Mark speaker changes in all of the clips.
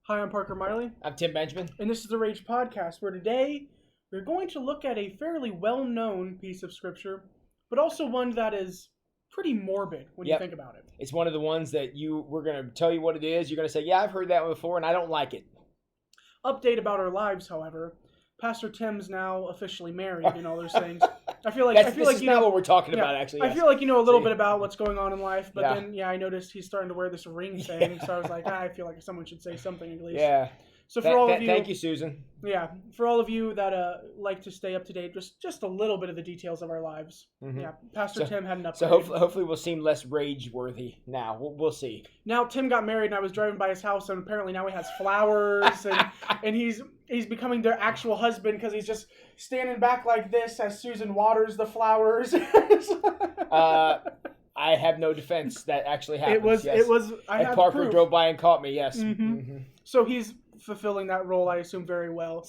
Speaker 1: Hi, I'm Parker Miley,
Speaker 2: I'm Tim Benjamin.
Speaker 1: and this is the Rage Podcast, where today we're going to look at a fairly well-known piece of scripture, but also one that is pretty morbid when you
Speaker 2: Yep.
Speaker 1: think about it.
Speaker 2: It's one of the ones that we're going to tell you what it is. You're going to say, yeah, I've heard that one before, and I don't like it.
Speaker 1: Update about our lives, however. Pastor Tim's now officially married and all those things. I feel like
Speaker 2: This is not what we're talking about, actually.
Speaker 1: I
Speaker 2: Yes.
Speaker 1: feel like you know a little
Speaker 2: See?
Speaker 1: bit about what's going on in life, but
Speaker 2: Yeah.
Speaker 1: then I noticed he's starting to wear this ring thing, so I was like, I feel like someone should say something at least.
Speaker 2: Yeah.
Speaker 1: So for all of you,
Speaker 2: Thank you, Susan.
Speaker 1: yeah, for all of you that like to stay up to date, just a little bit of the details of our lives.
Speaker 2: Mhm.
Speaker 1: Yeah, Pastor Tim had an update.
Speaker 2: So hopefully we'll seem less rage-worthy now. We'll see.
Speaker 1: Now Tim got married, and I was driving by his house, and apparently now he has flowers, and he's becoming their actual husband because he's just standing back like this as Susan waters the flowers.
Speaker 2: I have no defense. That actually happened.
Speaker 1: It was. I
Speaker 2: and
Speaker 1: have
Speaker 2: Parker
Speaker 1: proof.
Speaker 2: drove by and caught me. Yes.
Speaker 1: Mhm.
Speaker 2: Mhm.
Speaker 1: So he's fulfilling that role, I assume, very well.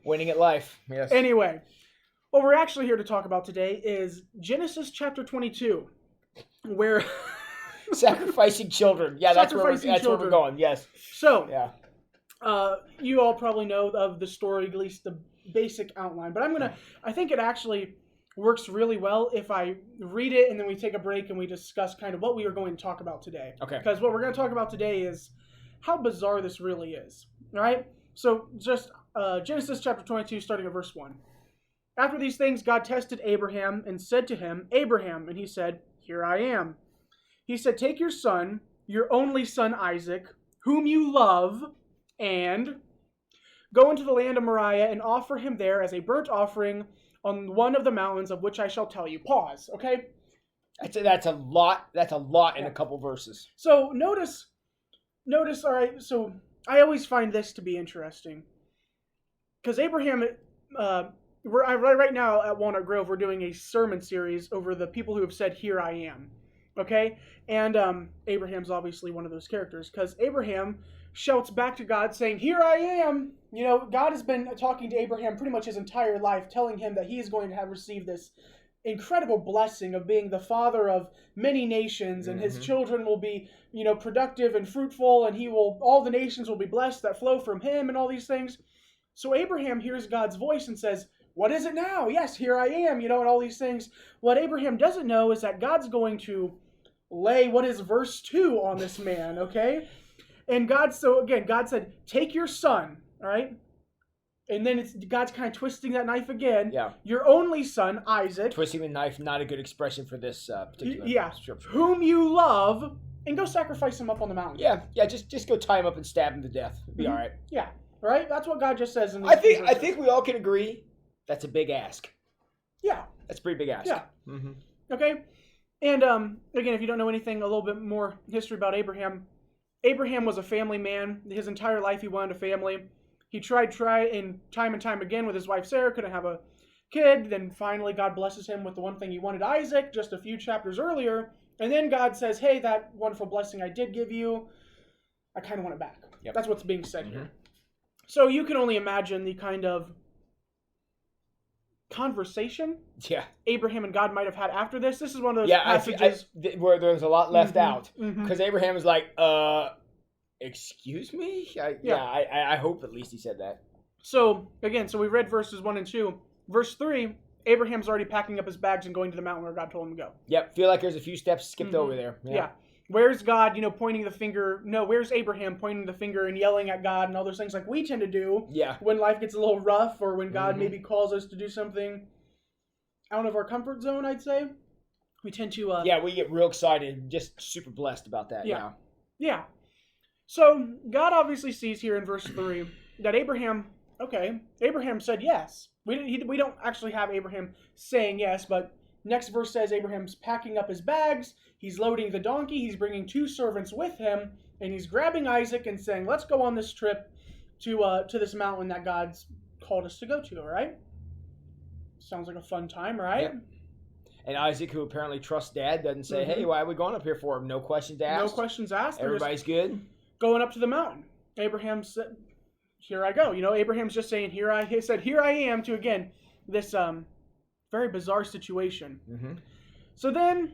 Speaker 2: Winning at life. Yes.
Speaker 1: Anyway, what we're actually here to talk about today is Genesis chapter 22, where
Speaker 2: Sacrificing children. Yeah, that's where
Speaker 1: Sacrificing
Speaker 2: we're going. Yes.
Speaker 1: so
Speaker 2: Yeah.
Speaker 1: you all probably know of the story, at least the basic outline. But I think it actually works really well if I read it and then we take a break and we discuss kind of what we are going to talk about today.
Speaker 2: Okay.
Speaker 1: Because what we're going to talk about today is how bizarre this really is. All right? So just Genesis chapter 22, starting at verse 1. After these things, God tested Abraham and said to him, Abraham, and he said, Here I am. He said, Take your son, your only son Isaac, whom you love, and go into the land of Moriah and offer him there as a burnt offering on one of the mountains of which I shall tell you. Pause, okay?
Speaker 2: That's a lot. That's a lot in a couple verses.
Speaker 1: So notice, all right, so I always find this to be interesting. Because Abraham, right now at Walnut Grove, we're doing a sermon series over the people who have said, Here I am. Okay? And Abraham's obviously one of those characters, because Abraham shouts back to God saying, Here I am. You know, God has been talking to Abraham pretty much his entire life, telling him that he is going to have received this incredible blessing of being the father of many nations, and his children will be, productive and fruitful, and all the nations will be blessed that flow from him, and all these things. So Abraham hears God's voice and says, What is it now? Yes, here I am, and all these things. What Abraham doesn't know is that God's going to lay what is verse 2 on this man, okay? And God said, Take your son, all right? And then God's kind of twisting that knife again.
Speaker 2: Yeah.
Speaker 1: Your only son, Isaac.
Speaker 2: Twisting the knife, not a good expression for this particular scripture.
Speaker 1: Whom you love, and go sacrifice him up on the mountain.
Speaker 2: Yeah. Just go tie him up and stab him to death. It'll be all right.
Speaker 1: Yeah. Right? That's what God just says in this.
Speaker 2: I think we all can agree that's a big ask.
Speaker 1: Yeah.
Speaker 2: That's a pretty big ask.
Speaker 1: Yeah.
Speaker 2: Mm-hmm.
Speaker 1: Okay. And again, if you don't know anything, a little bit more history about Abraham. Abraham was a family man. His entire life he wanted a family. He tried and time again with his wife Sarah, couldn't have a kid. Then finally God blesses him with the one thing he wanted, Isaac, just a few chapters earlier. And then God says, Hey, that wonderful blessing I did give you, I kind of want it back.
Speaker 2: Yep.
Speaker 1: That's what's being said here. So you can only imagine the kind of conversation Abraham and God might have had after this. This is one of those passages
Speaker 2: where there's a lot left out. Because Abraham is like, excuse me? I hope at least he said that.
Speaker 1: So, again, we read verses 1 and 2. Verse 3, Abraham's already packing up his bags and going to the mountain where God told him to go.
Speaker 2: Yep, feel like there's a few steps skipped over there.
Speaker 1: Yeah. Where's God, pointing the finger? No, where's Abraham pointing the finger and yelling at God and all those things like we tend to do when life gets a little rough or when God maybe calls us to do something out of our comfort zone, I'd say. We tend to...
Speaker 2: we get real excited, just super blessed about that.
Speaker 1: Yeah. So, God obviously sees here in verse 3 that Abraham said yes. We don't actually have Abraham saying yes, but next verse says Abraham's packing up his bags, he's loading the donkey, he's bringing 2 servants with him, and he's grabbing Isaac and saying, let's go on this trip to this mountain that God's called us to go to, all right? Sounds like a fun time, right?
Speaker 2: Yep. And Isaac, who apparently trusts Dad, doesn't say, hey, why are we going up here for? No questions asked.
Speaker 1: No questions asked.
Speaker 2: Everybody's good.
Speaker 1: Going up to the mountain. Abraham said, here I go. Abraham's just saying, he said, here I am, to, again, this very bizarre situation. So then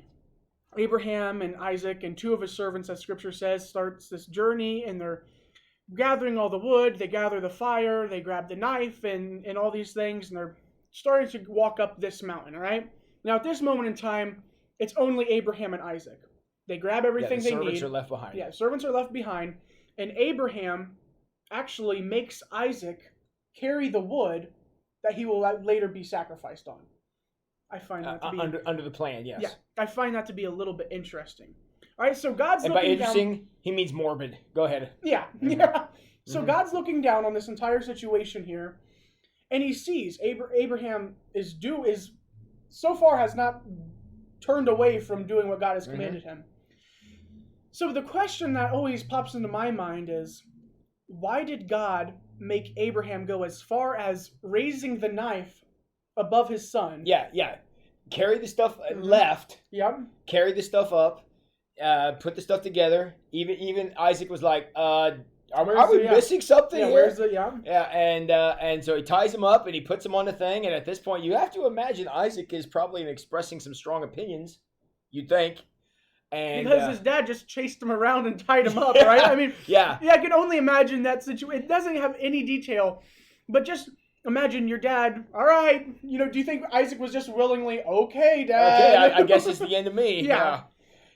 Speaker 1: Abraham and Isaac and 2 of his servants, as Scripture says, starts this journey, and they're gathering all the wood, they gather the fire, they grab the knife and all these things, and they're starting to walk up this mountain, all right? Now, at this moment in time, it's only Abraham and Isaac. They grab everything they need.
Speaker 2: Servants are left behind.
Speaker 1: Yeah, servants are left behind. And Abraham actually makes Isaac carry the wood that he will later be sacrificed on. I find that to be...
Speaker 2: Under the plan, yes.
Speaker 1: Yeah, I find that to be a little bit interesting. All right, so God's
Speaker 2: looking
Speaker 1: down...
Speaker 2: And by interesting, he means morbid. Go ahead.
Speaker 1: Yeah, yeah. So God's looking down on this entire situation here, and he sees Abraham is so far has not turned away from doing what God has commanded him. So the question that always pops into my mind is, why did God make Abraham go as far as raising the knife above his son?
Speaker 2: Yeah. Carry the stuff left.
Speaker 1: Yep.
Speaker 2: Carry the stuff up. Put the stuff together. Even Isaac was like, are we missing something here?
Speaker 1: Where's the, yeah.
Speaker 2: And so he ties him up and he puts him on the thing. And at this point, you have to imagine Isaac is probably expressing some strong opinions, you'd think. And,
Speaker 1: because his dad just chased him around and tied him up, right? I mean,
Speaker 2: yeah,
Speaker 1: I can only imagine that situation. It doesn't have any detail, but just imagine your dad. All right, do you think Isaac was just willingly, okay, Dad?
Speaker 2: Okay, I guess it's the end of me.
Speaker 1: Yeah.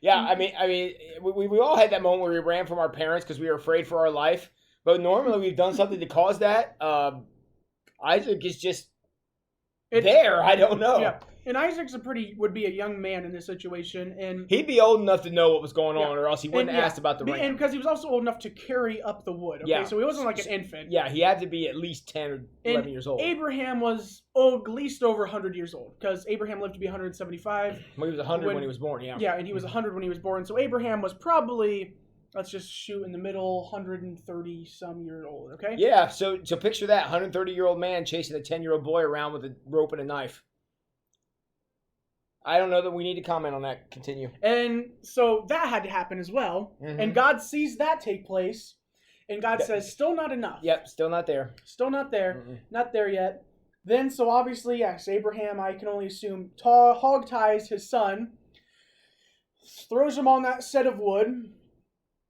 Speaker 2: Yeah, I mean, we all had that moment where we ran from our parents because we were afraid for our life. But normally we've done something to cause that. Isaac is just there. I don't know.
Speaker 1: Yeah, and Isaac's would be a young man in this situation, and
Speaker 2: he'd be old enough to know what was going on, or else he wouldn't have asked about the ram.
Speaker 1: And because he was also old enough to carry up the wood. Okay, so he wasn't like an infant.
Speaker 2: Yeah, he had to be at least 10 or 11 years old.
Speaker 1: Abraham was at least over 100 years old, because Abraham lived to be 175.
Speaker 2: Well, he was 100 when he was born. Yeah.
Speaker 1: Yeah, and he was 100 when he was born. So Abraham was probably, let's just shoot in the middle, 130-some year old. Okay.
Speaker 2: Yeah. So picture that 130-year-old man chasing a 10-year-old boy around with a rope and a knife. I don't know that we need to comment on that. Continue.
Speaker 1: And so that had to happen as well. And God sees that take place. And God says, still not enough.
Speaker 2: Yep, still not there.
Speaker 1: Still not there. Not there yet. Then, so obviously, yes, Abraham, I can only assume, hog ties his son. Throws him on that set of wood.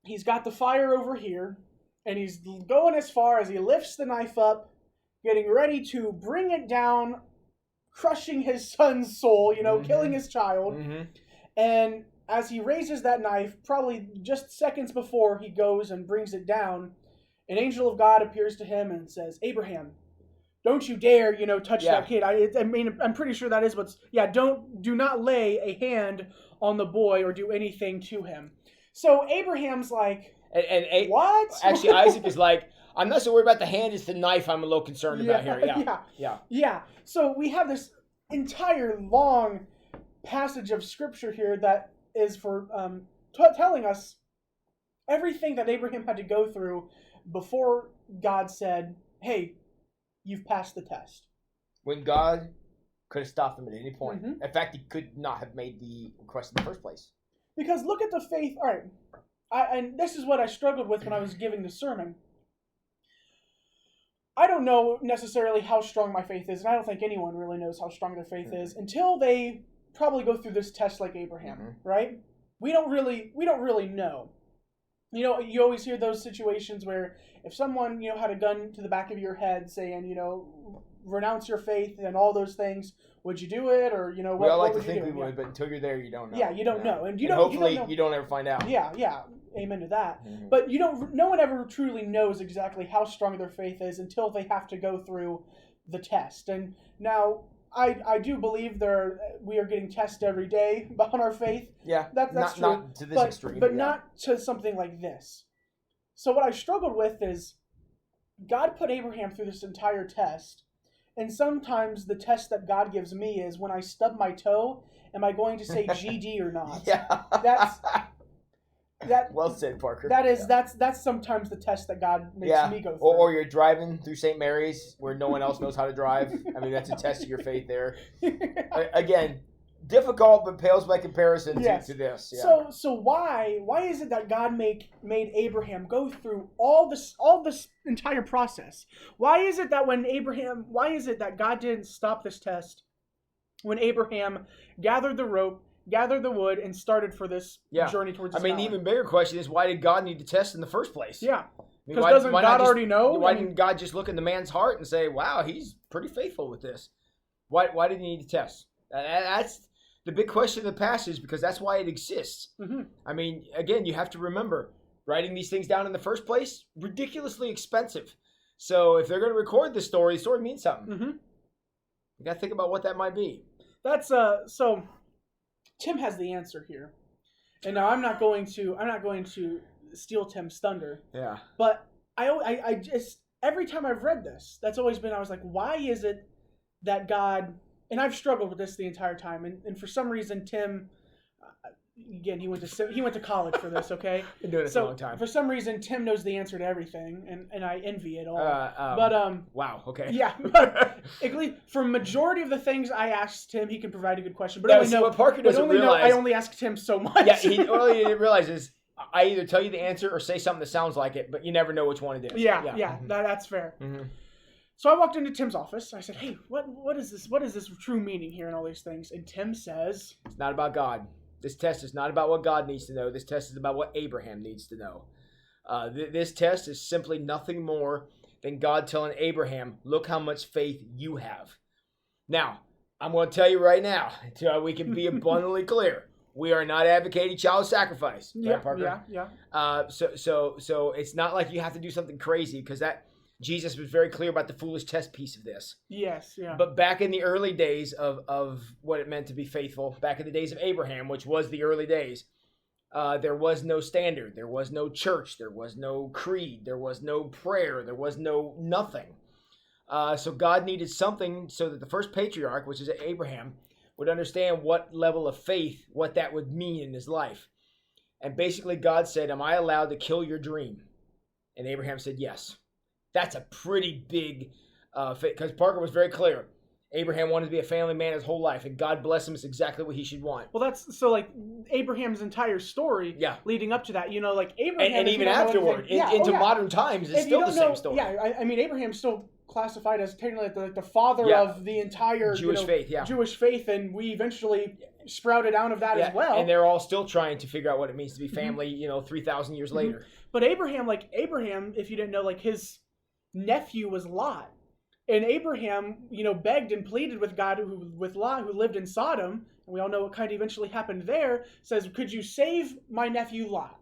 Speaker 1: He's got the fire over here. And he's going as far as he lifts the knife up, getting ready to bring it down, crushing his son's soul, killing his child. And as he raises that knife, probably just seconds before he goes and brings it down, an angel of God appears to him and says, Abraham, don't you dare, touch that kid. I mean, I'm pretty sure that is do not lay a hand on the boy or do anything to him. So Abraham's like, what?
Speaker 2: Actually, Isaac is like, I'm not so worried about the hand, it's the knife I'm a little concerned about here.
Speaker 1: Yeah. So we have this entire long passage of scripture here that is for telling us everything that Abraham had to go through before God said, hey, you've passed the test.
Speaker 2: When God could have stopped him at any point. In fact, he could not have made the request in the first place.
Speaker 1: Because look at the faith. All right. And this is what I struggled with when I was giving the sermon. I don't know necessarily how strong my faith is, and I don't think anyone really knows how strong their faith is until they probably go through this test like Abraham, right? We don't really know. You always hear those situations where if someone, had a gun to the back of your head saying, renounce your faith and all those things, would you do it? Or, what,
Speaker 2: we all like
Speaker 1: to
Speaker 2: think we would, but until you're there, you don't know.
Speaker 1: Yeah, you don't know. And
Speaker 2: hopefully you don't ever find out.
Speaker 1: Yeah. Amen to that. But no one ever truly knows exactly how strong their faith is until they have to go through the test. And now I do believe we are getting tested every day on our faith.
Speaker 2: Yeah,
Speaker 1: that's true.
Speaker 2: Not to this extreme.
Speaker 1: But not to something like this. So what I struggled with is God put Abraham through this entire test. And sometimes the test that God gives me is when I stub my toe, am I going to say GD or not?
Speaker 2: Yeah.
Speaker 1: That
Speaker 2: well said, Parker.
Speaker 1: That's sometimes the test that God makes me go through.
Speaker 2: Or you're driving through St. Mary's where no one else knows how to drive. I mean, that's a test of your faith there. Again, difficult but pales by comparison to this. Yeah.
Speaker 1: So why is it that God made Abraham go through all this entire process? Why is it that God didn't stop this test when Abraham gathered the rope, gathered the wood, and started for this journey towards this mountain?
Speaker 2: The even bigger question is, why did God need to test in the first place?
Speaker 1: Yeah. Because doesn't God already know?
Speaker 2: Why didn't God just look in the man's heart and say, wow, he's pretty faithful with this? Why did he need to test? That's the big question of the passage, because that's why it exists.
Speaker 1: Mm-hmm.
Speaker 2: I mean, again, you have to remember, writing these things down in the first place, ridiculously expensive. So if they're going to record the story means something.
Speaker 1: Mm-hmm.
Speaker 2: You got to think about what that might be.
Speaker 1: That's so Tim has the answer here. And now I'm not going to steal Tim's thunder.
Speaker 2: Yeah.
Speaker 1: But I just, every time I've read this, that's always been, I was like, why is it that God, and I've struggled with this the entire time, and for some reason Tim, again, he went to college for this, okay?
Speaker 2: Been doing this a long time.
Speaker 1: For some reason Tim knows the answer to everything, and I envy it all.
Speaker 2: Wow, okay.
Speaker 1: Yeah, but for majority of the things I asked Tim, he can provide a good question. But
Speaker 2: what Parker doesn't realize,
Speaker 1: I only asked Tim so much.
Speaker 2: Yeah, all he didn't realize is I either tell you the answer or say something that sounds like it, but you never know which one it is.
Speaker 1: Yeah. Mm-hmm. That's fair.
Speaker 2: Mm-hmm.
Speaker 1: So I walked into Tim's office. I said, "Hey, what is this? What is this true meaning here and all these things?" And Tim says,
Speaker 2: "It's not about God. This test is not about what God needs to know. This test is about what Abraham needs to know. This test is simply nothing more than God telling Abraham, look how much faith you have." Now, I'm going to tell you right now, until we can be abundantly clear, we are not advocating child sacrifice.
Speaker 1: Yeah,
Speaker 2: right, Parker?
Speaker 1: Yeah.
Speaker 2: So it's not like you have to do something crazy, because Jesus was very clear about the foolish test piece of this.
Speaker 1: Yes, yeah.
Speaker 2: But back in the early days of what it meant to be faithful, back in the days of Abraham, which was the early days, there was no standard. There was no church. There was no creed. There was no prayer. There was no nothing. So God needed something so that the first patriarch, which is Abraham, would understand what level of faith, what that would mean in his life. And basically God said, am I allowed to kill your dream? And Abraham said, yes. That's a pretty big, because Parker was very clear. Abraham wanted to be a family man his whole life, and God bless him. It's exactly what he should want.
Speaker 1: Well, that's so like Abraham's entire story.
Speaker 2: Yeah.
Speaker 1: Leading up to that, like Abraham,
Speaker 2: and even afterward, into modern times, it's still the same story.
Speaker 1: Yeah, I mean Abraham's still classified as technically the father of the entire
Speaker 2: Jewish faith. Yeah.
Speaker 1: Jewish faith, and we eventually sprouted out of that as well.
Speaker 2: And they're all still trying to figure out what it means to be family. 3,000 years later.
Speaker 1: But Abraham, if you didn't know, his nephew was Lot, and Abraham, begged and pleaded with God, with Lot, who lived in Sodom, and we all know what kind of eventually happened there. Says, could you save my nephew Lot?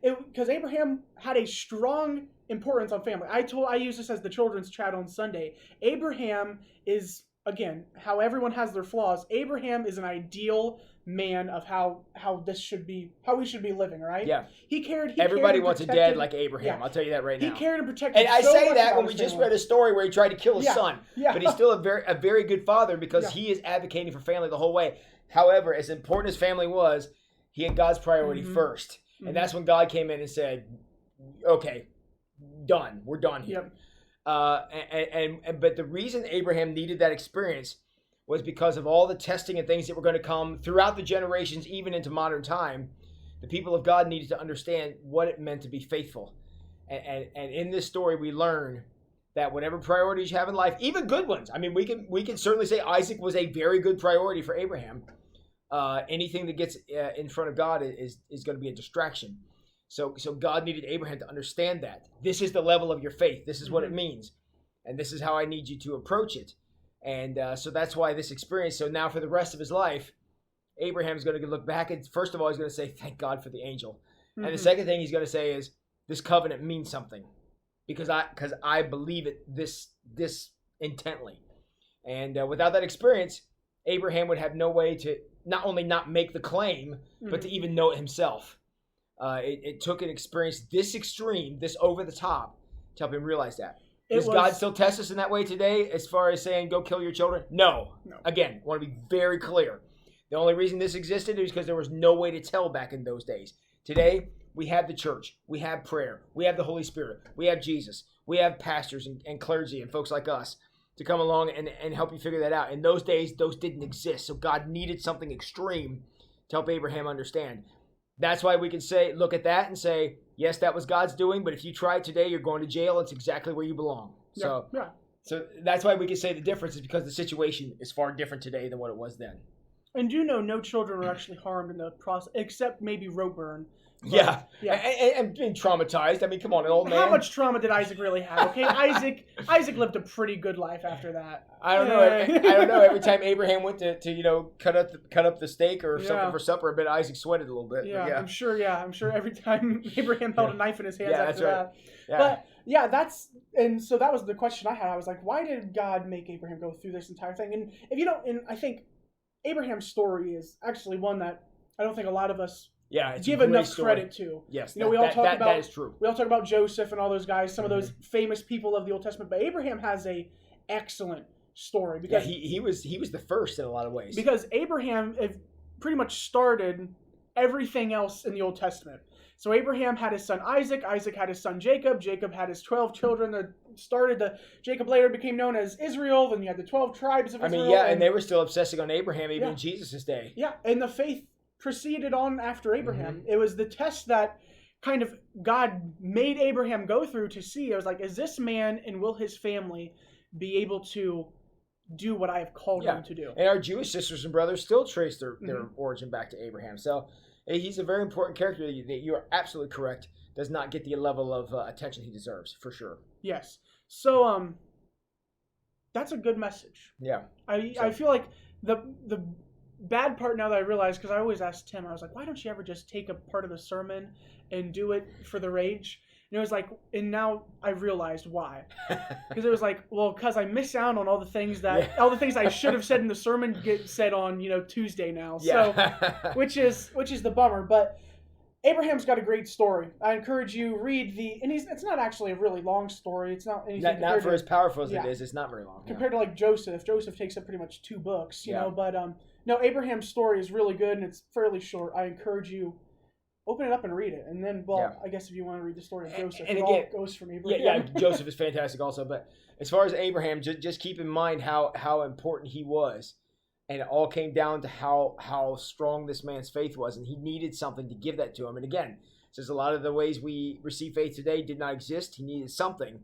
Speaker 1: Because Abraham had a strong importance on family. I use this as the children's chat on Sunday. Abraham is, again, how everyone has their flaws. Abraham is an ideal man of how we should be living, right?
Speaker 2: Yeah.
Speaker 1: Everybody
Speaker 2: wants a dad like Abraham. Yeah. I'll tell you that right now.
Speaker 1: He cared and protected.
Speaker 2: And I say that when we just read a story where he tried to kill his son.
Speaker 1: Yeah.
Speaker 2: But he's still a very good father, because he is advocating for family the whole way. However, as important as family was, he had God's priority first. And that's when God came in and said, okay, done. We're done here. Yep. But the reason Abraham needed that experience was because of all the testing and things that were going to come throughout the generations, even into modern time. The people of God needed to understand what it meant to be faithful. And in this story, we learn that whatever priorities you have in life, even good ones, I mean, we can certainly say Isaac was a very good priority for Abraham. Anything that gets in front of God is going to be a distraction. So God needed Abraham to understand that. This is the level of your faith. This is what it means. And this is how I need you to approach it. And so that's why this experience. So now for the rest of his life, Abraham's going to look back, and first of all, he's going to say, thank God for the angel. And the second thing he's going to say is, this covenant means something, because I believe it this intently. And without that experience, Abraham would have no way to not only not make the claim, but to even know it himself. It took an experience this extreme, this over the top, to help him realize that. Does God still test us in that way today, as far as saying, go kill your children? No. Again, I want to be very clear. The only reason this existed is because there was no way to tell back in those days. Today, we have the church. We have prayer. We have the Holy Spirit. We have Jesus. We have pastors and clergy and folks like us to come along and help you figure that out. In those days, those didn't exist. So God needed something extreme to help Abraham understand. That's why we can say, look at that and say, yes, that was God's doing, but if you try it today, you're going to jail. It's exactly where you belong. So that's why we can say the difference is because the situation is far different today than what it was then.
Speaker 1: And no children were actually harmed in the process, except maybe Roburn.
Speaker 2: Yeah.
Speaker 1: Yeah.
Speaker 2: And being traumatized. I mean, come on, an old man.
Speaker 1: How much trauma did Isaac really have? Okay, Isaac lived a pretty good life after that.
Speaker 2: I don't know. I don't know. Every time Abraham went to cut up the steak or something for supper, I bet Isaac sweated a little bit.
Speaker 1: Yeah, I'm sure. Yeah, I'm sure every time Abraham held a knife in his hands after that.
Speaker 2: Yeah.
Speaker 1: But so that was the question I had. I was like, why did God make Abraham go through this entire thing? And if you don't, and I think Abraham's story is actually one that I don't think a lot of us give enough credit to.
Speaker 2: Yes,
Speaker 1: we all talk about
Speaker 2: that is true.
Speaker 1: We all talk about Joseph and all those guys, some of those famous people of the Old Testament, but Abraham has a excellent story because
Speaker 2: he was the first in a lot of ways.
Speaker 1: Because Abraham pretty much started everything else in the Old Testament. So Abraham had his son Isaac. Isaac had his son Jacob. Jacob had his 12 children that started Jacob later became known as Israel. Then you had the 12 tribes of Israel.
Speaker 2: And they were still obsessing on Abraham even in Jesus' day.
Speaker 1: Yeah, and the faith proceeded on after Abraham. It was the test that kind of God made Abraham go through to see. I was like, is this man and will his family be able to do what I have called him to do?
Speaker 2: And our Jewish sisters and brothers still trace their origin back to Abraham. So he's a very important character that you are absolutely correct. Does not get the level of attention he deserves, for sure.
Speaker 1: Yes. So that's a good message.
Speaker 2: Yeah.
Speaker 1: I feel like the bad part now that I realize, because I always asked Tim, I was like, why don't you ever just take a part of the sermon and do it for the Rage? And it was like, and now I realized why. Because it was like, well, because I miss out on all the things I should have said in the sermon get said on Tuesday now. So, which is the bummer. But Abraham's got a great story. I encourage you read it's not actually a really long story. It's not anything.
Speaker 2: Not for as powerful as it is. It's not very long.
Speaker 1: Compared to like Joseph. Joseph takes up pretty much 2 books, you know. But no, Abraham's story is really good and it's fairly short. I encourage you. Open it up and read it, and then, I guess if you want to read the story of Joseph, it all goes from Abraham.
Speaker 2: Joseph is fantastic also. But as far as Abraham, just keep in mind how important he was, and it all came down to how strong this man's faith was, and he needed something to give that to him. And again, since a lot of the ways we receive faith today did not exist, he needed something,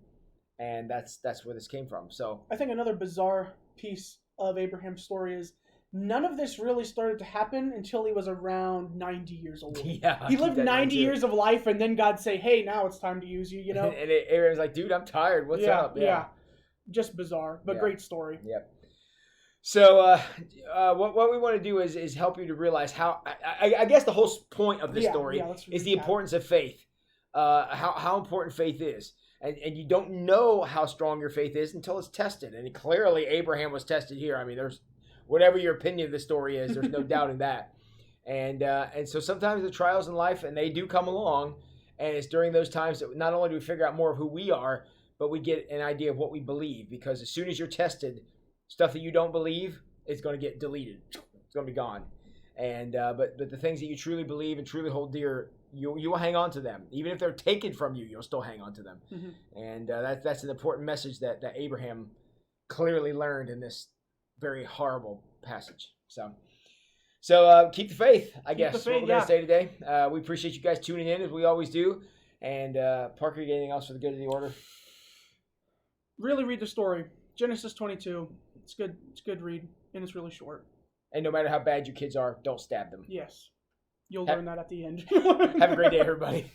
Speaker 2: and that's where this came from. So
Speaker 1: I think another bizarre piece of Abraham's story is, none of this really started to happen until he was around 90 years old.
Speaker 2: Yeah,
Speaker 1: he lived 90 years of life, and then God say, "Hey, now it's time to use you." You know.
Speaker 2: And Aaron's like, "Dude, I'm tired. What's up?"
Speaker 1: Yeah, just bizarre, but great story.
Speaker 2: Yep. So, what we want to do is help you to realize how. I guess the whole point of this story is the importance of faith. How important faith is. And you don't know how strong your faith is until it's tested. And clearly, Abraham was tested here. I mean, there's. Whatever your opinion of the story is, there's no doubt in that. And so sometimes the trials in life, and they do come along, and it's during those times that not only do we figure out more of who we are, but we get an idea of what we believe. Because as soon as you're tested, stuff that you don't believe is going to get deleted. It's going to be gone. And but the things that you truly believe and truly hold dear, you will hang on to them. Even if they're taken from you, you'll still hang on to them. Mm-hmm. And that's an important message that Abraham clearly learned in this very horrible passage. So keep the faith, I guess. What we're going to say today. We appreciate you guys tuning in as we always do. And Parker, you got anything else for the good of the order?
Speaker 1: Really read the story. Genesis 22. It's good. It's a good read, and it's really short.
Speaker 2: And no matter how bad your kids are, don't stab them.
Speaker 1: Yes. You'll learn that at the end.
Speaker 2: Have a great day, everybody.